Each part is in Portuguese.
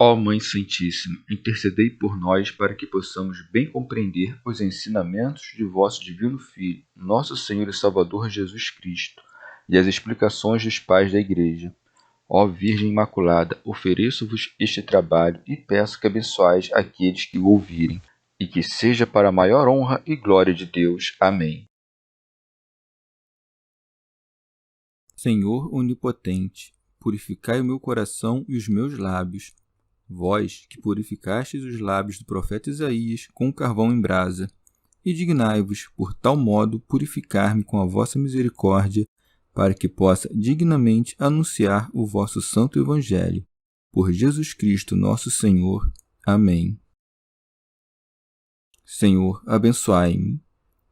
Ó Mãe Santíssima, intercedei por nós para que possamos bem compreender os ensinamentos de vosso Divino Filho, nosso Senhor e Salvador Jesus Cristo, e as explicações dos pais da Igreja. Ó Virgem Imaculada, ofereço-vos este trabalho e peço que abençoais aqueles que o ouvirem, e que seja para a maior honra e glória de Deus. Amém. Senhor onipotente, purificai o meu coração e os meus lábios. Vós, que purificastes os lábios do profeta Isaías com carvão em brasa, e dignai-vos, por tal modo, purificar-me com a vossa misericórdia, para que possa dignamente anunciar o vosso santo Evangelho. Por Jesus Cristo nosso Senhor. Amém. Senhor, abençoai-me.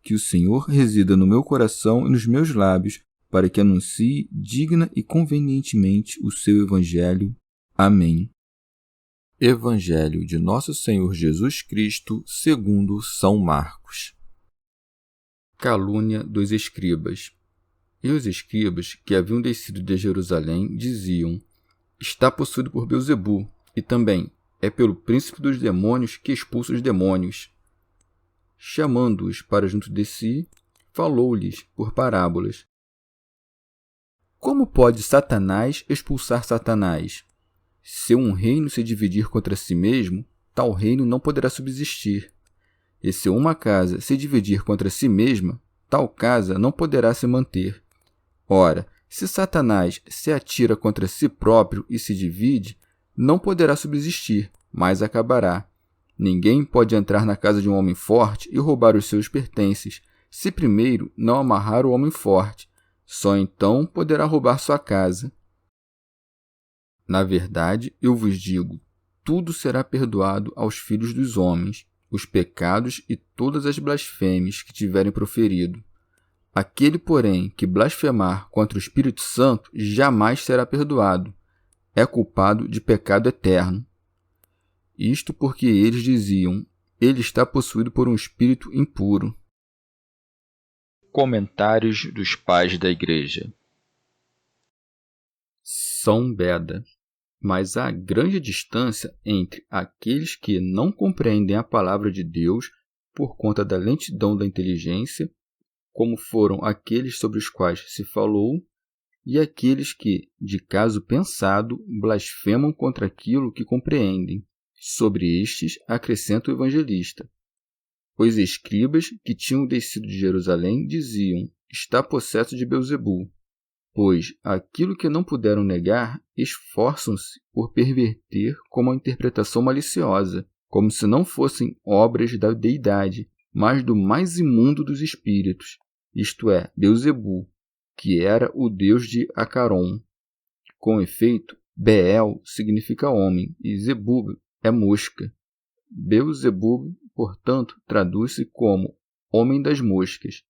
Que o Senhor resida no meu coração e nos meus lábios, para que anuncie digna e convenientemente o seu Evangelho. Amém. Evangelho de Nosso Senhor Jesus Cristo, segundo São Marcos. Calúnia dos escribas. E os escribas, que haviam descido de Jerusalém, diziam: está possuído por Beelzebu, e também é pelo príncipe dos demônios que expulsa os demônios. Chamando-os para junto de si, falou-lhes por parábolas. Como pode Satanás expulsar Satanás? Se um reino se dividir contra si mesmo, tal reino não poderá subsistir. E se uma casa se dividir contra si mesma, tal casa não poderá se manter. Ora, se Satanás se atira contra si próprio e se divide, não poderá subsistir, mas acabará. Ninguém pode entrar na casa de um homem forte e roubar os seus pertences, se primeiro não amarrar o homem forte. Só então poderá roubar sua casa. Na verdade, eu vos digo, tudo será perdoado aos filhos dos homens, os pecados e todas as blasfêmias que tiverem proferido. Aquele, porém, que blasfemar contra o Espírito Santo jamais será perdoado. É culpado de pecado eterno. Isto porque eles diziam: ele está possuído por um espírito impuro. Comentários dos Pais da Igreja. São Beda. Mas há grande distância entre aqueles que não compreendem a palavra de Deus por conta da lentidão da inteligência, como foram aqueles sobre os quais se falou, e aqueles que, de caso pensado, blasfemam contra aquilo que compreendem. Sobre estes, acrescenta o evangelista. Os escribas que tinham descido de Jerusalém diziam: está possesso de Beelzebu. Pois aquilo que não puderam negar, esforçam-se por perverter com uma interpretação maliciosa, como se não fossem obras da deidade, mas do mais imundo dos espíritos, isto é, Beelzebu, que era o deus de Acaron. Com efeito, Beel significa homem e Zebub é mosca. Beelzebub, portanto, traduz-se como homem das moscas,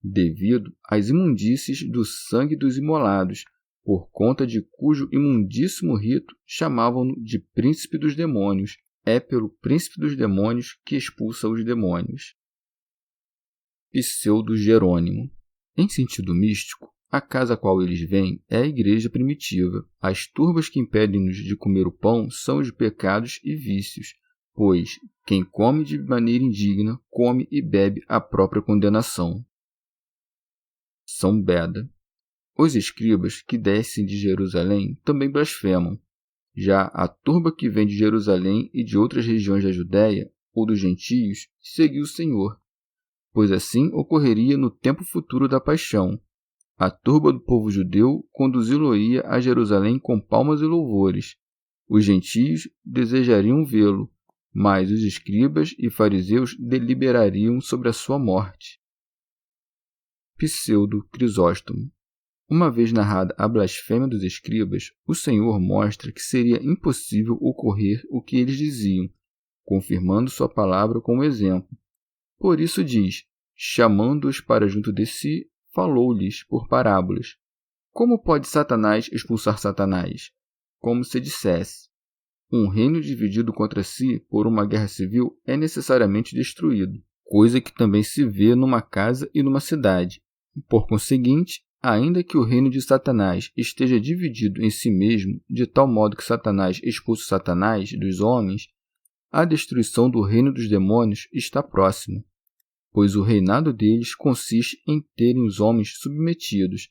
devido às imundícies do sangue dos imolados, por conta de cujo imundíssimo rito chamavam-no de príncipe dos demônios. É pelo príncipe dos demônios que expulsa os demônios. Pseudo-Jerônimo. Em sentido místico, a casa a qual eles vêm é a igreja primitiva. As turbas que impedem-nos de comer o pão são os pecados e vícios, pois quem come de maneira indigna, come e bebe a própria condenação. São Beda. Os escribas que descem de Jerusalém também blasfemam. Já a turba que vem de Jerusalém e de outras regiões da Judéia, ou dos gentios, seguiu o Senhor, pois assim ocorreria no tempo futuro da paixão. A turba do povo judeu conduzi-lo-ia a Jerusalém com palmas e louvores. Os gentios desejariam vê-lo, mas os escribas e fariseus deliberariam sobre a sua morte. Pseudo-Crisóstomo. Uma vez narrada a blasfêmia dos escribas, o Senhor mostra que seria impossível ocorrer o que eles diziam, confirmando sua palavra com um exemplo. Por isso diz: chamando-os para junto de si, falou-lhes por parábolas. Como pode Satanás expulsar Satanás? Como se dissesse: um reino dividido contra si por uma guerra civil é necessariamente destruído, coisa que também se vê numa casa e numa cidade. Por conseguinte, ainda que o reino de Satanás esteja dividido em si mesmo, de tal modo que Satanás expulse Satanás dos homens, a destruição do reino dos demônios está próxima, pois o reinado deles consiste em terem os homens submetidos.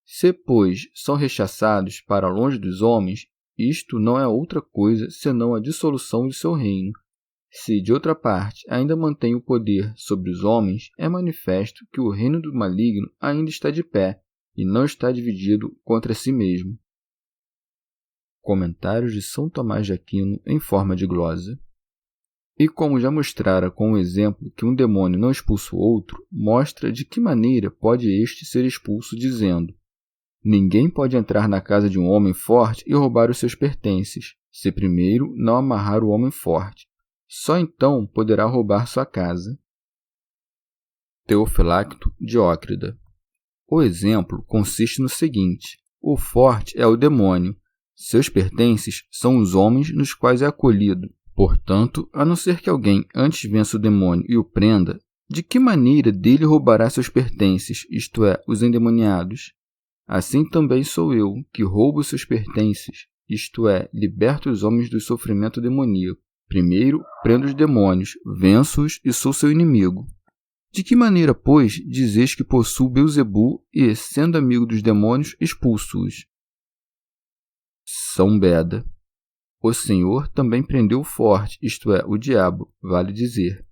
Se, pois, são rechaçados para longe dos homens, isto não é outra coisa senão a dissolução de seu reino. Se, de outra parte, ainda mantém o poder sobre os homens, é manifesto que o reino do maligno ainda está de pé e não está dividido contra si mesmo. Comentários de São Tomás de Aquino em forma de glosa. E como já mostrara com o exemplo que um demônio não expulsa o outro, mostra de que maneira pode este ser expulso, dizendo: ninguém pode entrar na casa de um homem forte e roubar os seus pertences, se primeiro não amarrar o homem forte. Só então poderá roubar sua casa. Teofilacto Diócrida. O exemplo consiste no seguinte: o forte é o demônio, seus pertences são os homens nos quais é acolhido. Portanto, a não ser que alguém antes vença o demônio e o prenda, de que maneira dele roubará seus pertences, isto é, os endemoniados? Assim também sou eu, que roubo seus pertences, isto é, liberto os homens do sofrimento demoníaco. Primeiro, prendo os demônios, venço-os e sou seu inimigo. De que maneira, pois, dizeis que possuo Beelzebu e, sendo amigo dos demônios, expulso-os? São Beda. O Senhor também prendeu o forte, isto é, o diabo, vale dizer.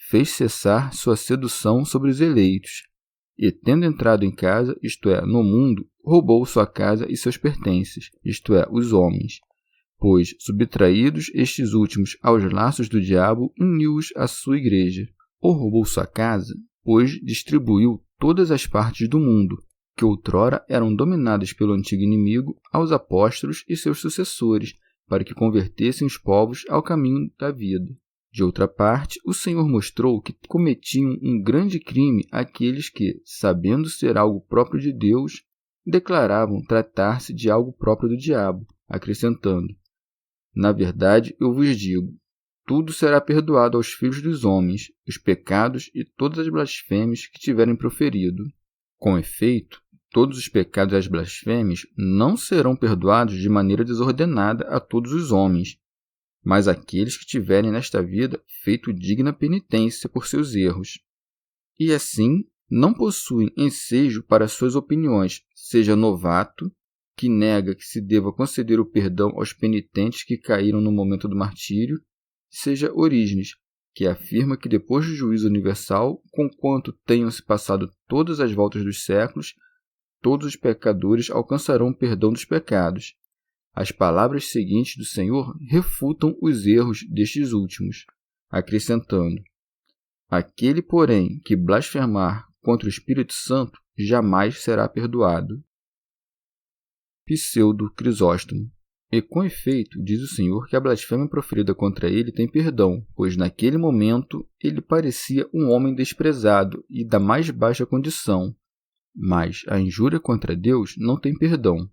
Fez cessar sua sedução sobre os eleitos. E, tendo entrado em casa, isto é, no mundo, roubou sua casa e seus pertences, isto é, os homens. Pois, subtraídos estes últimos aos laços do diabo, uniu-os à sua igreja. Ou roubou sua casa, pois distribuiu todas as partes do mundo, que outrora eram dominadas pelo antigo inimigo, aos apóstolos e seus sucessores, para que convertessem os povos ao caminho da vida. De outra parte, o Senhor mostrou que cometiam um grande crime aqueles que, sabendo ser algo próprio de Deus, declaravam tratar-se de algo próprio do diabo, acrescentando: na verdade, eu vos digo, tudo será perdoado aos filhos dos homens, os pecados e todas as blasfêmias que tiverem proferido. Com efeito, todos os pecados e as blasfêmias não serão perdoados de maneira desordenada a todos os homens, mas aqueles que tiverem nesta vida feito digna penitência por seus erros. E assim, não possuem ensejo para suas opiniões, seja novato, que nega que se deva conceder o perdão aos penitentes que caíram no momento do martírio, seja Orígenes, que afirma que depois do juízo universal, conquanto tenham-se passado todas as voltas dos séculos, todos os pecadores alcançarão o perdão dos pecados. As palavras seguintes do Senhor refutam os erros destes últimos, acrescentando: aquele, porém, que blasfemar contra o Espírito Santo jamais será perdoado. Pseudo Crisóstomo. E com efeito, diz o Senhor que a blasfêmia proferida contra ele tem perdão, pois naquele momento ele parecia um homem desprezado e da mais baixa condição. Mas a injúria contra Deus não tem perdão.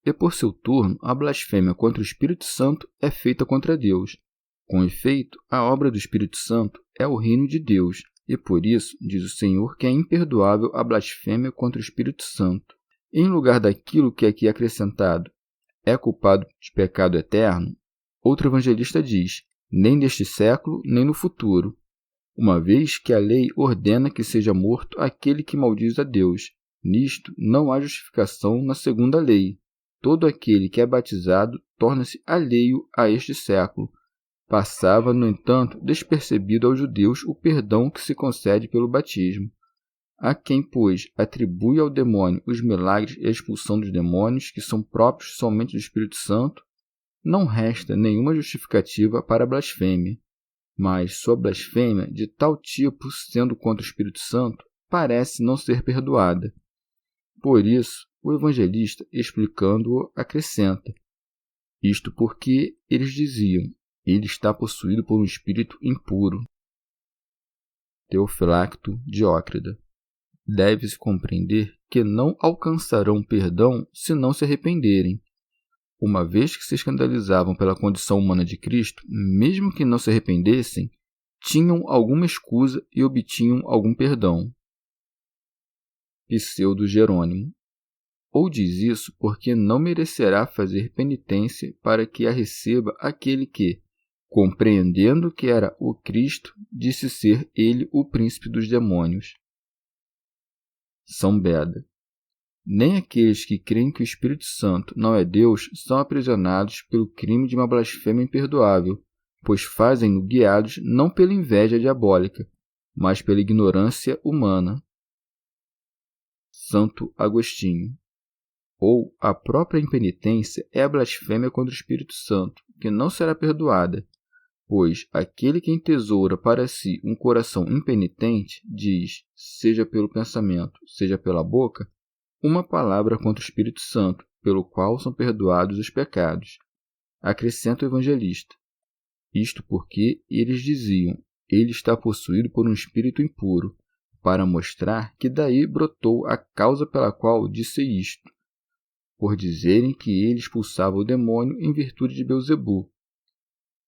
E por seu turno, a blasfêmia contra o Espírito Santo é feita contra Deus. Com efeito, a obra do Espírito Santo é o reino de Deus, e por isso, diz o Senhor, que é imperdoável a blasfêmia contra o Espírito Santo. Em lugar daquilo que aqui é acrescentado, é culpado de pecado eterno, outro evangelista diz, nem neste século, nem no futuro, uma vez que a lei ordena que seja morto aquele que maldiz a Deus. Nisto não há justificação na segunda lei. Todo aquele que é batizado torna-se alheio a este século. Passava, no entanto, despercebido aos judeus o perdão que se concede pelo batismo. A quem, pois, atribui ao demônio os milagres e a expulsão dos demônios, que são próprios somente do Espírito Santo, não resta nenhuma justificativa para a blasfêmia. Mas sua blasfêmia, de tal tipo, sendo contra o Espírito Santo, parece não ser perdoada. Por isso, o evangelista, explicando-o, acrescenta: isto porque eles diziam, ele está possuído por um espírito impuro. Teofilacto Diócrida. Deve-se compreender que não alcançarão perdão se não se arrependerem. Uma vez que se escandalizavam pela condição humana de Cristo, mesmo que não se arrependessem, tinham alguma escusa e obtinham algum perdão. pseudo-Jerônimo. Ou diz isso porque não merecerá fazer penitência para que a receba aquele que, compreendendo que era o Cristo, disse ser ele o príncipe dos demônios. São Beda. Nem aqueles que creem que o Espírito Santo não é Deus são aprisionados pelo crime de uma blasfêmia imperdoável, pois fazem-no guiados não pela inveja diabólica, mas pela ignorância humana. Santo Agostinho. Ou a própria impenitência é a blasfêmia contra o Espírito Santo, que não será perdoada, pois aquele que entesoura para si um coração impenitente diz, seja pelo pensamento, seja pela boca, uma palavra contra o Espírito Santo, pelo qual são perdoados os pecados. Acrescenta o evangelista. Isto porque eles diziam, ele está possuído por um espírito impuro, para mostrar que daí brotou a causa pela qual disse isto, por dizerem que ele expulsava o demônio em virtude de Belzebu.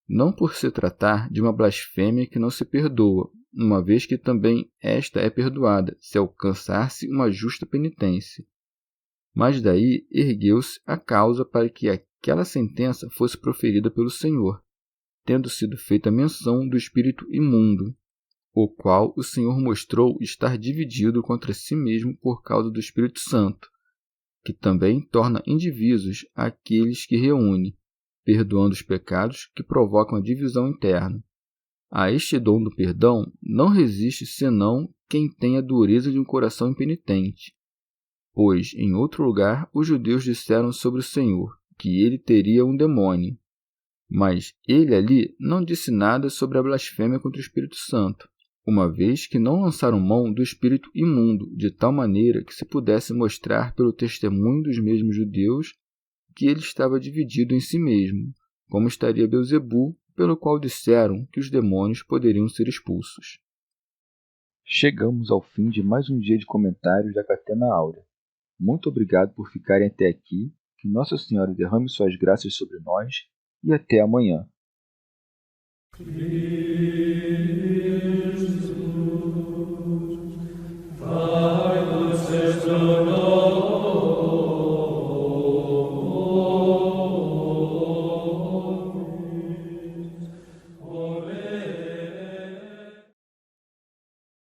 Não por se tratar de uma blasfêmia que não se perdoa, uma vez que também esta é perdoada, se alcançar-se uma justa penitência. Mas daí ergueu-se a causa para que aquela sentença fosse proferida pelo Senhor, tendo sido feita menção do espírito imundo, o qual o Senhor mostrou estar dividido contra si mesmo por causa do Espírito Santo, que também torna indivisos aqueles que reúne, perdoando os pecados que provocam a divisão interna. A este dom do perdão não resiste senão quem tem a dureza de um coração impenitente, pois, em outro lugar, os judeus disseram sobre o Senhor que ele teria um demônio, mas ele ali não disse nada sobre a blasfêmia contra o Espírito Santo, uma vez que não lançaram mão do espírito imundo, de tal maneira que se pudesse mostrar pelo testemunho dos mesmos judeus que ele estava dividido em si mesmo, como estaria Belzebu, pelo qual disseram que os demônios poderiam ser expulsos. Chegamos ao fim de mais um dia de comentários da Catena Áurea. Muito obrigado por ficarem até aqui, que Nossa Senhora derrame suas graças sobre nós e até amanhã. Jesus,